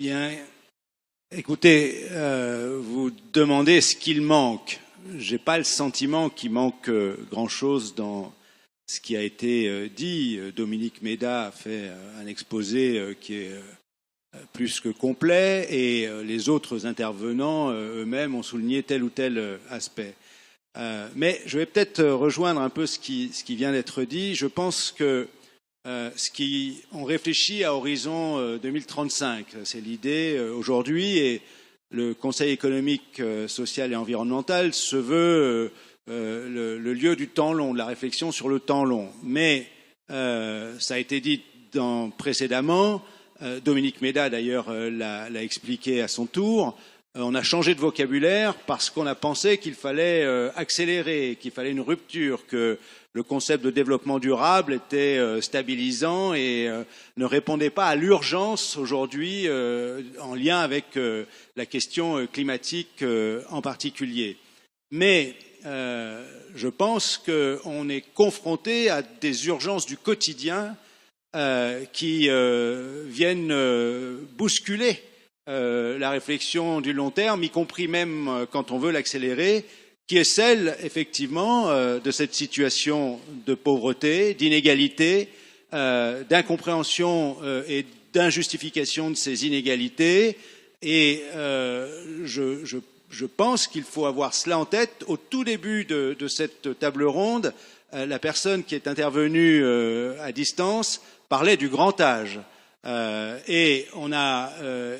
Bien, écoutez, vous demandez ce qu'il manque. Je n'ai pas le sentiment qu'il manque grand-chose dans ce qui a été dit. Dominique Méda a fait un exposé qui est plus que complet et les autres intervenants eux-mêmes ont souligné tel ou tel aspect. Mais je vais peut-être rejoindre un peu ce qui vient d'être dit. Je pense que on réfléchit à horizon 2035, c'est l'idée aujourd'hui, et le Conseil économique, social et environnemental se veut le lieu du temps long, de la réflexion sur le temps long. Mais ça a été dit précédemment, Dominique Méda d'ailleurs l'a expliqué à son tour, on a changé de vocabulaire parce qu'on a pensé qu'il fallait accélérer, qu'il fallait une rupture, que le concept de développement durable était stabilisant et ne répondait pas à l'urgence aujourd'hui en lien avec la question climatique en particulier. Mais je pense qu'on est confronté à des urgences du quotidien qui viennent bousculer la réflexion du long terme, y compris même quand on veut l'accélérer, qui est celle, effectivement, de cette situation de pauvreté, d'inégalité, d'incompréhension et d'injustification de ces inégalités. Et je pense qu'il faut avoir cela en tête. Au tout début de cette table ronde, la personne qui est intervenue à distance parlait du grand âge. Et on a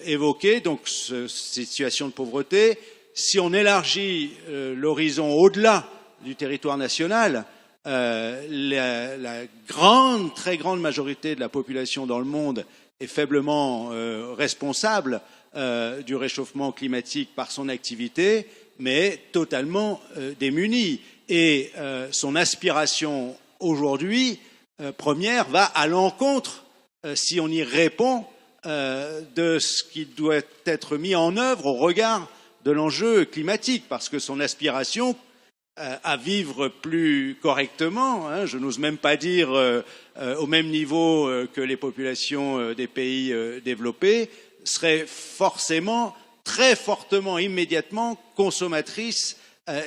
évoqué donc cette situation de pauvreté. Si on élargit l'horizon au-delà du territoire national, la très grande majorité de la population dans le monde est faiblement responsable du réchauffement climatique par son activité, mais totalement démunie. Et son aspiration aujourd'hui première va à l'encontre, si on y répond, de ce qui doit être mis en œuvre au regard de l'enjeu climatique, parce que son aspiration à vivre plus correctement, je n'ose même pas dire au même niveau que les populations des pays développés, serait forcément, très fortement, immédiatement consommatrice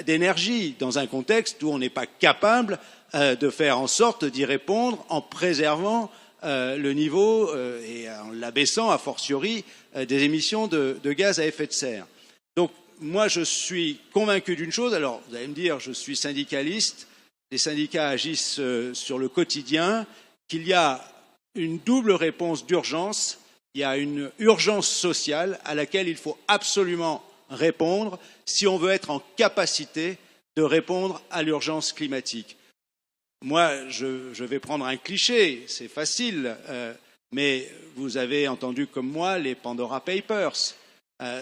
d'énergie, dans un contexte où on n'est pas capable de faire en sorte d'y répondre en préservant le niveau et en l'abaissant a fortiori des émissions de gaz à effet de serre. Donc moi je suis convaincu d'une chose, alors vous allez me dire je suis syndicaliste, les syndicats agissent sur le quotidien, qu'il y a une double réponse d'urgence, il y a une urgence sociale à laquelle il faut absolument répondre si on veut être en capacité de répondre à l'urgence climatique. Moi, je vais prendre un cliché, c'est facile, mais vous avez entendu comme moi les Pandora Papers.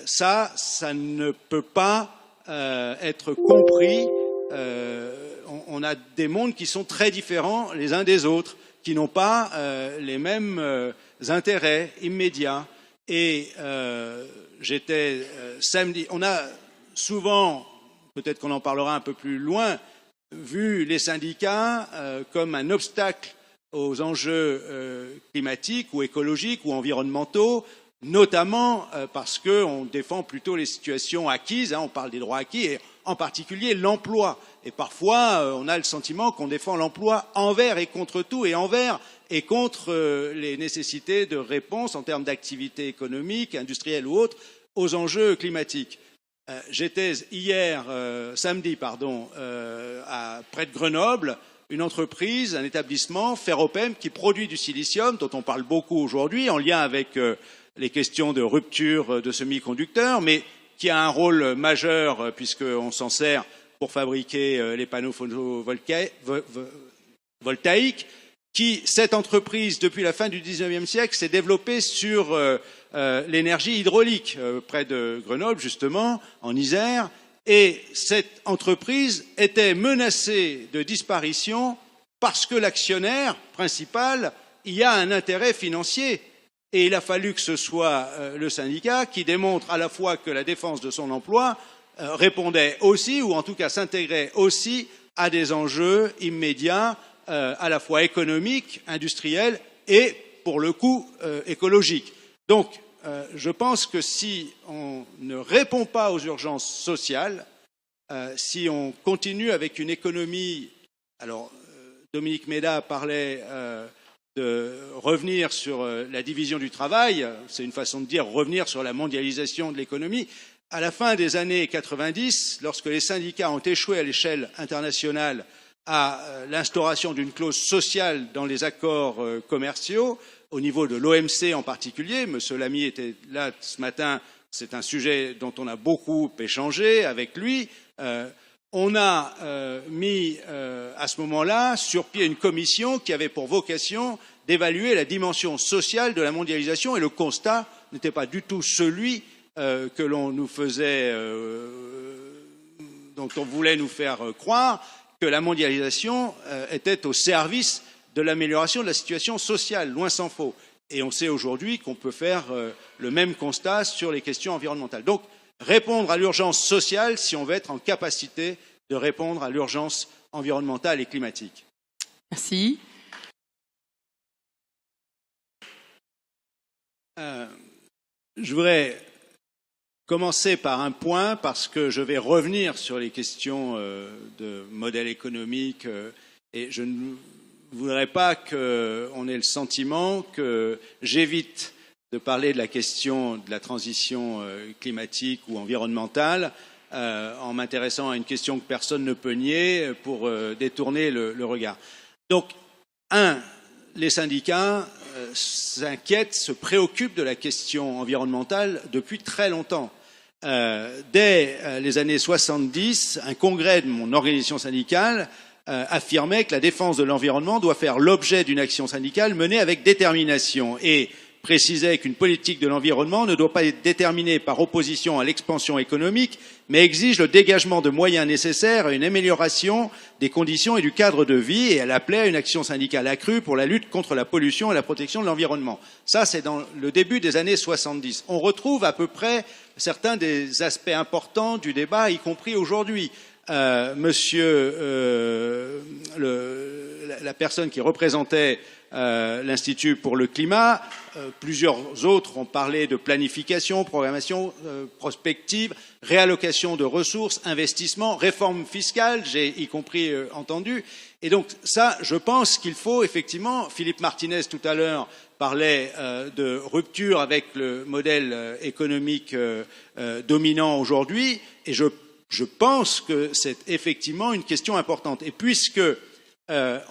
Ça ne peut pas être compris. On a des mondes qui sont très différents les uns des autres, qui n'ont pas les mêmes intérêts immédiats. Et j'étais samedi. On a souvent, peut-être qu'on en parlera un peu plus loin, vu les syndicats comme un obstacle aux enjeux climatiques ou écologiques ou environnementaux, notamment parce qu'on défend plutôt les situations acquises, on parle des droits acquis, et en particulier l'emploi. Et parfois, on a le sentiment qu'on défend l'emploi envers et contre tout, et envers et contre les nécessités de réponse en termes d'activité économique, industrielle ou autre, aux enjeux climatiques. J'étais hier, samedi, près de Grenoble, une entreprise, un établissement, Ferropem, qui produit du silicium, dont on parle beaucoup aujourd'hui, en lien avec les questions de rupture de semi-conducteurs, mais qui a un rôle majeur puisqu'on s'en sert pour fabriquer les panneaux photovoltaïques. Cette entreprise, depuis la fin du XIXe siècle, s'est développée sur l'énergie hydraulique, près de Grenoble, justement, en Isère. Et cette entreprise était menacée de disparition parce que l'actionnaire principal y a un intérêt financier. Et il a fallu que ce soit le syndicat qui démontre à la fois que la défense de son emploi répondait aussi, ou en tout cas s'intégrait aussi, à des enjeux immédiats à la fois économiques, industriels et, pour le coup, écologiques. Donc, je pense que si on ne répond pas aux urgences sociales, si on continue avec une économie, alors Dominique Méda parlait de revenir sur la division du travail, c'est une façon de dire revenir sur la mondialisation de l'économie. À la fin des années 90, lorsque les syndicats ont échoué à l'échelle internationale à l'instauration d'une clause sociale dans les accords commerciaux, au niveau de l'OMC en particulier, M. Lamy était là ce matin, c'est un sujet dont on a beaucoup échangé avec lui, on a mis à ce moment-là sur pied une commission qui avait pour vocation d'évaluer la dimension sociale de la mondialisation et le constat n'était pas du tout celui que l'on nous faisait, dont on voulait nous faire croire, que la mondialisation était au service de l'amélioration de la situation sociale, loin s'en faut. Et on sait aujourd'hui qu'on peut faire le même constat sur les questions environnementales. Donc, répondre à l'urgence sociale si on veut être en capacité de répondre à l'urgence environnementale et climatique. Merci. Je voudrais commencer par un point parce que je vais revenir sur les questions de modèle économique et je ne voudrais pas qu'on ait le sentiment que j'évite de parler de la question de la transition climatique ou environnementale en m'intéressant à une question que personne ne peut nier pour détourner le regard. Donc, les syndicats s'inquiètent, se préoccupent de la question environnementale depuis très longtemps. Dès les années 70, un congrès de mon organisation syndicale affirmait que la défense de l'environnement doit faire l'objet d'une action syndicale menée avec détermination et précisait qu'une politique de l'environnement ne doit pas être déterminée par opposition à l'expansion économique, mais exige le dégagement de moyens nécessaires à une amélioration des conditions et du cadre de vie, et elle appelait à une action syndicale accrue pour la lutte contre la pollution et la protection de l'environnement. Ça, c'est dans le début des années 70. On retrouve à peu près certains des aspects importants du débat, y compris aujourd'hui. La personne qui représentait l'Institut pour le climat, plusieurs autres ont parlé de planification, programmation prospective, réallocation de ressources, investissement, réforme fiscale, j'ai y compris entendu. Et donc ça, je pense qu'il faut effectivement, Philippe Martinez tout à l'heure parlait de rupture avec le modèle économique dominant aujourd'hui, et je pense que c'est effectivement une question importante. Et puisque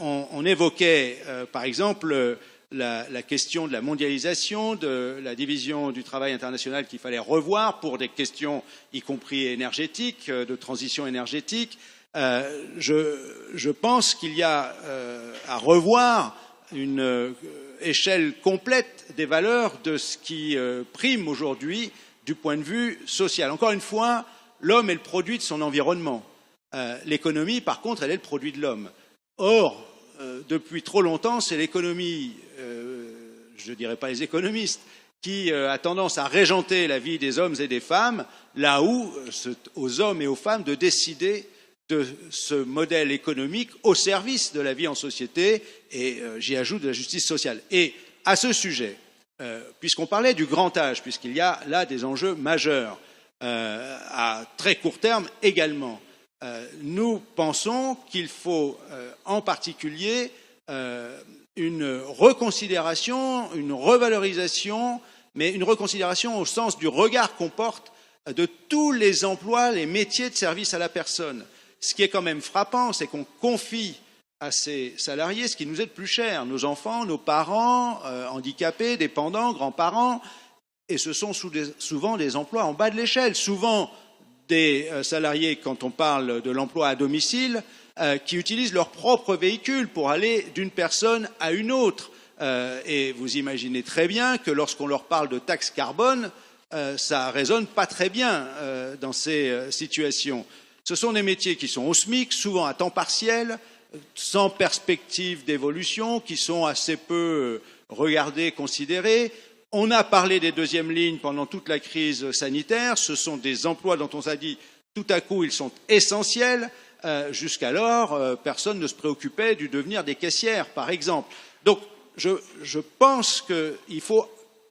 on évoquait, par exemple, la question de la mondialisation, de la division du travail international qu'il fallait revoir pour des questions, y compris énergétiques, de transition énergétique, je pense qu'il y a à revoir une échelle complète des valeurs de ce qui prime aujourd'hui du point de vue social. Encore une fois, l'homme est le produit de son environnement. L'économie, par contre, elle est le produit de l'homme. Or, depuis trop longtemps, c'est l'économie, je ne dirais pas les économistes, qui a tendance à régenter la vie des hommes et des femmes, là où c'est aux hommes et aux femmes de décider de ce modèle économique au service de la vie en société, et j'y ajoute de la justice sociale. Et à ce sujet, puisqu'on parlait du grand âge, puisqu'il y a là des enjeux majeurs, à très court terme également, nous pensons qu'il faut en particulier une reconsidération, une revalorisation, mais une reconsidération au sens du regard qu'on porte de tous les emplois, les métiers de service à la personne. Ce qui est quand même frappant, c'est qu'on confie à ces salariés ce qui nous est le plus cher, nos enfants, nos parents, handicapés, dépendants, grands-parents, et ce sont souvent des emplois en bas de l'échelle, souvent des salariés, quand on parle de l'emploi à domicile, qui utilisent leur propre véhicule pour aller d'une personne à une autre. Et vous imaginez très bien que lorsqu'on leur parle de taxe carbone, ça résonne pas très bien dans ces situations. Ce sont des métiers qui sont au SMIC, souvent à temps partiel, sans perspective d'évolution, qui sont assez peu regardés, considérés. On a parlé des deuxièmes lignes pendant toute la crise sanitaire. Ce sont des emplois dont on s'est dit tout à coup ils sont essentiels. Jusqu'alors, personne ne se préoccupait du devenir des caissières, par exemple. Donc, je pense qu'il faut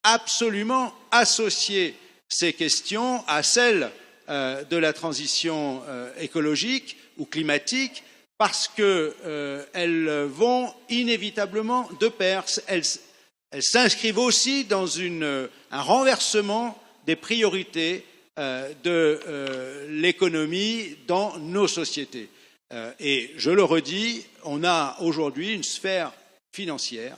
absolument associer ces questions à celles de la transition écologique ou climatique, parce qu'elles vont inévitablement de pair. Elles s'inscrivent aussi dans un renversement des priorités de l'économie dans nos sociétés. Et je le redis, on a aujourd'hui une sphère financière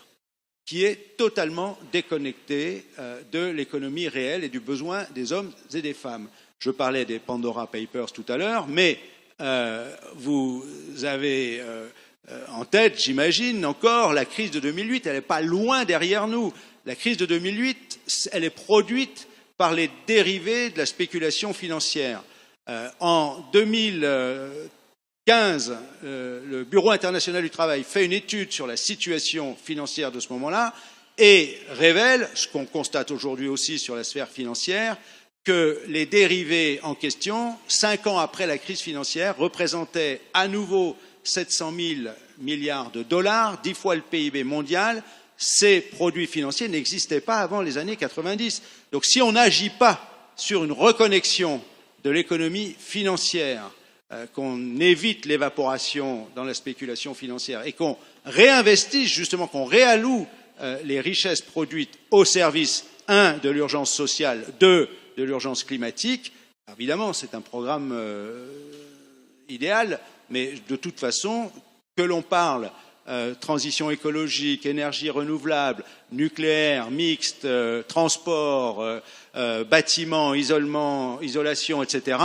qui est totalement déconnectée de l'économie réelle et du besoin des hommes et des femmes. Je parlais des Pandora Papers tout à l'heure, mais vous avez en tête, j'imagine, encore la crise de 2008. Elle n'est pas loin derrière nous. La crise de 2008, elle est produite par les dérivés de la spéculation financière. En 2015, le Bureau international du travail fait une étude sur la situation financière de ce moment-là et révèle, ce qu'on constate aujourd'hui aussi sur la sphère financière, que les dérivés en question, 5 ans après la crise financière, représentaient à nouveau 700 000 milliards de dollars, 10 fois le PIB mondial. Ces produits financiers n'existaient pas avant les années 90. Donc si on n'agit pas sur une reconnexion de l'économie financière, qu'on évite l'évaporation dans la spéculation financière et qu'on réinvestisse justement, qu'on réalloue les richesses produites au service, 1, de l'urgence sociale, 2, de l'urgence climatique. Évidemment, c'est un programme idéal, mais de toute façon, que l'on parle transition écologique, énergie renouvelable, nucléaire, mixte, transport, bâtiment, isolation, etc.,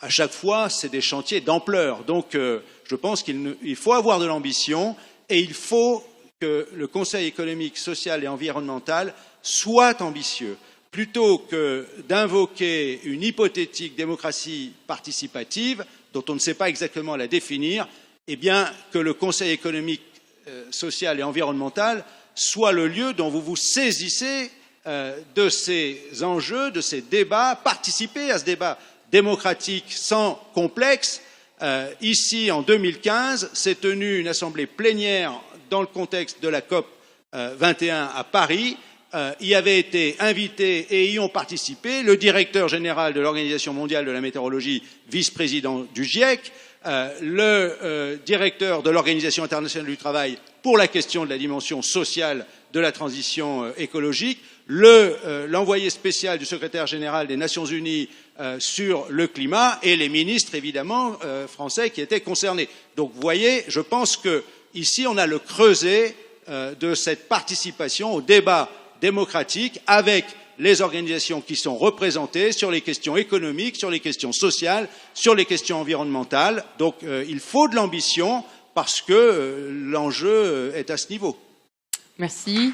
à chaque fois, c'est des chantiers d'ampleur. Donc, je pense qu'il faut avoir de l'ambition et il faut que le Conseil économique, social et environnemental soit ambitieux. Plutôt que d'invoquer une hypothétique démocratie participative, dont on ne sait pas exactement la définir, eh bien, que le Conseil économique, social et environnemental soit le lieu dont vous vous saisissez de ces enjeux, de ces débats, participez à ce débat démocratique sans complexe. Ici, en 2015, s'est tenue une assemblée plénière dans le contexte de la COP 21 à Paris. Y avaient été invités et y ont participé le directeur général de l'Organisation mondiale de la météorologie, vice-président du GIEC, le directeur de l'Organisation internationale du travail pour la question de la dimension sociale de la transition écologique, l'envoyé spécial du secrétaire général des Nations Unies sur le climat et les ministres, évidemment, français qui étaient concernés. Donc, vous voyez, je pense qu'ici, on a le creuset de cette participation au débat démocratique avec les organisations qui sont représentées sur les questions économiques, sur les questions sociales, sur les questions environnementales. Donc il faut de l'ambition parce que l'enjeu est à ce niveau. Merci.